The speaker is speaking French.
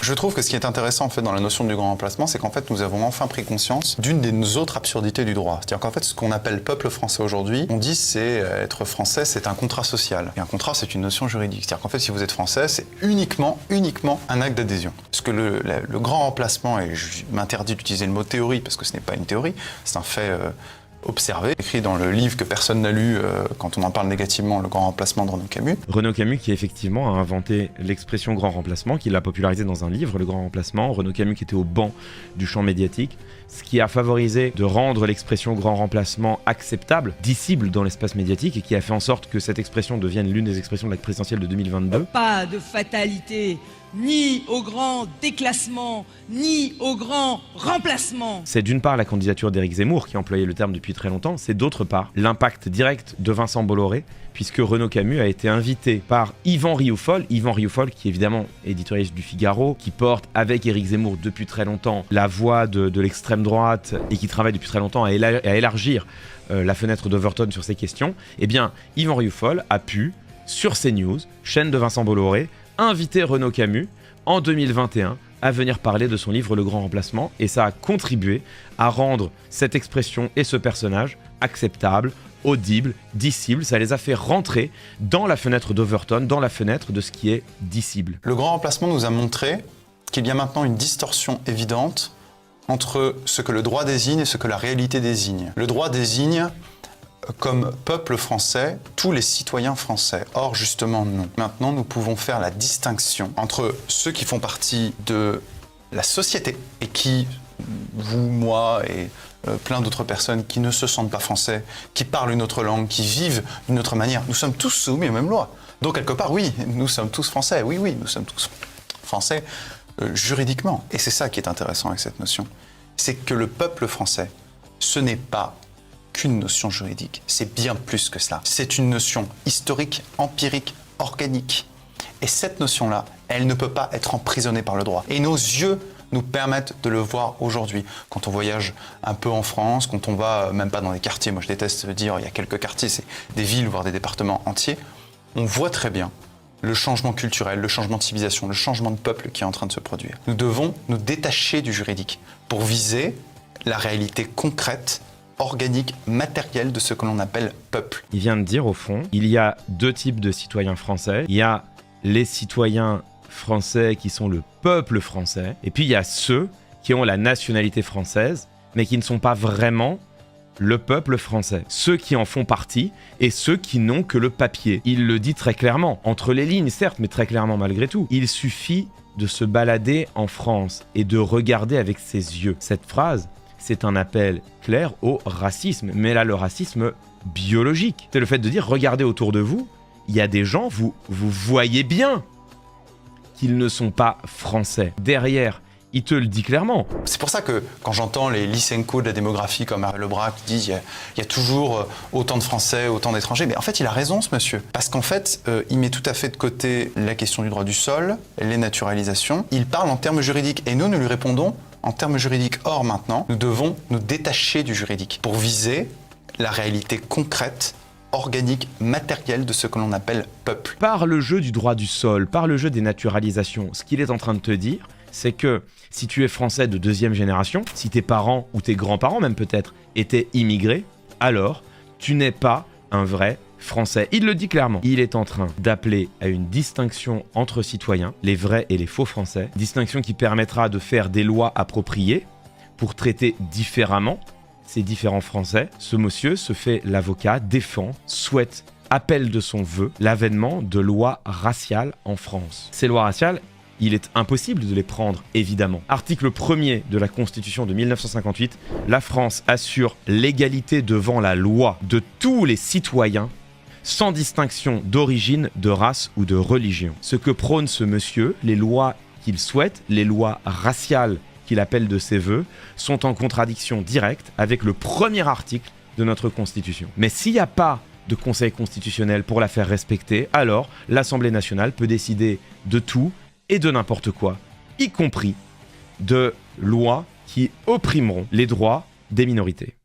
Je trouve que ce qui est intéressant en fait dans la notion du grand remplacement, c'est qu'en fait nous avons enfin pris conscience d'une des autres absurdités du droit. C'est-à-dire qu'en fait ce qu'on appelle peuple français aujourd'hui, on dit c'est être français, c'est un contrat social. Et un contrat, c'est une notion juridique. C'est-à-dire qu'en fait si vous êtes français, c'est uniquement un acte d'adhésion. Parce que le grand remplacement, et je m'interdis d'utiliser le mot théorie parce que ce n'est pas une théorie, c'est un fait observé, écrit dans le livre que personne n'a lu quand on en parle négativement, Le grand remplacement de Renaud Camus. Renaud Camus qui effectivement a inventé l'expression grand remplacement, qui l'a popularisé dans un livre, Le grand remplacement. Renaud Camus qui était au banc du champ médiatique, ce qui a favorisé de rendre l'expression grand remplacement acceptable, dissible dans l'espace médiatique, et qui a fait en sorte que cette expression devienne l'une des expressions de la présidentielle de 2022. Pas de fatalité, ni au grand déclassement, ni au grand remplacement. C'est d'une part la candidature d'Éric Zemmour qui employait le terme depuis très longtemps, c'est d'autre part l'impact direct de Vincent Bolloré, puisque Renaud Camus a été invité par Yvan Rioufol qui évidemment est éditorialiste du Figaro, qui porte avec Éric Zemmour depuis très longtemps la voix de l'extrême droite et qui travaille depuis très longtemps à élargir la fenêtre d'Overton sur ces questions. Eh bien, Yvan Rioufol a pu, sur CNews, chaîne de Vincent Bolloré, inviter Renaud Camus en 2021 à venir parler de son livre Le Grand Remplacement, et ça a contribué à rendre cette expression et ce personnage acceptables, audibles, dissibles. Ça les a fait rentrer dans la fenêtre d'Overton, dans la fenêtre de ce qui est dissible. Le grand remplacement nous a montré qu'il y a maintenant une distorsion évidente entre ce que le droit désigne et ce que la réalité désigne. Le droit désigne comme peuple français tous les citoyens français. Or, justement, non. Maintenant, nous pouvons faire la distinction entre ceux qui font partie de la société et qui, vous, moi et plein d'autres personnes qui ne se sentent pas français, qui parlent une autre langue, qui vivent d'une autre manière, nous sommes tous soumis aux mêmes lois. Donc, quelque part, oui, nous sommes tous français. Oui, nous sommes tous français juridiquement. Et c'est ça qui est intéressant avec cette notion. C'est que le peuple français, ce n'est pas qu'une notion juridique, c'est bien plus que cela. C'est une notion historique, empirique, organique. Et cette notion-là, elle ne peut pas être emprisonnée par le droit. Et nos yeux nous permettent de le voir aujourd'hui. Quand on voyage un peu en France, quand on va même pas dans des quartiers, moi je déteste dire il y a quelques quartiers, c'est des villes, voire des départements entiers, on voit très bien le changement culturel, le changement de civilisation, le changement de peuple qui est en train de se produire. Nous devons nous détacher du juridique pour viser la réalité concrète, organique, matérielle de ce que l'on appelle peuple. Il vient de dire au fond, il y a deux types de citoyens français. Il y a les citoyens français qui sont le peuple français, et puis il y a ceux qui ont la nationalité française, mais qui ne sont pas vraiment le peuple français. Ceux qui en font partie et ceux qui n'ont que le papier. Il le dit très clairement, entre les lignes certes, mais très clairement malgré tout. Il suffit de se balader en France et de regarder avec ses yeux. Cette phrase, c'est un appel clair au racisme, mais là le racisme biologique. C'est le fait de dire, regardez autour de vous, il y a des gens, vous voyez bien qu'ils ne sont pas français. Derrière, il te le dit clairement. C'est pour ça que quand j'entends les Lysenko de la démographie comme Marie Lebras qui disent il y a toujours autant de Français, autant d'étrangers, mais en fait il a raison ce monsieur. Parce qu'en fait il met tout à fait de côté la question du droit du sol, les naturalisations, il parle en termes juridiques et nous lui répondons en termes juridiques. Or maintenant, nous devons nous détacher du juridique pour viser la réalité concrète, organique, matérielle de ce que l'on appelle peuple. Par le jeu du droit du sol, par le jeu des naturalisations, ce qu'il est en train de te dire, c'est que si tu es français de deuxième génération, si tes parents ou tes grands-parents même peut-être étaient immigrés, alors tu n'es pas un vrai français. Il le dit clairement. Il est en train d'appeler à une distinction entre citoyens, les vrais et les faux français, distinction qui permettra de faire des lois appropriées pour traiter différemment ces différents français. Ce monsieur se fait l'avocat, défend, souhaite, appelle de son vœu l'avènement de lois raciales en France. Ces lois raciales, il est impossible de les prendre, évidemment. Article 1er de la Constitution de 1958, la France assure l'égalité devant la loi de tous les citoyens, sans distinction d'origine, de race ou de religion. Ce que prône ce monsieur, les lois qu'il souhaite, les lois raciales qu'il appelle de ses vœux, sont en contradiction directe avec le premier article de notre Constitution. Mais s'il n'y a pas de Conseil constitutionnel pour la faire respecter, alors l'Assemblée nationale peut décider de tout et de n'importe quoi, y compris de lois qui opprimeront les droits des minorités.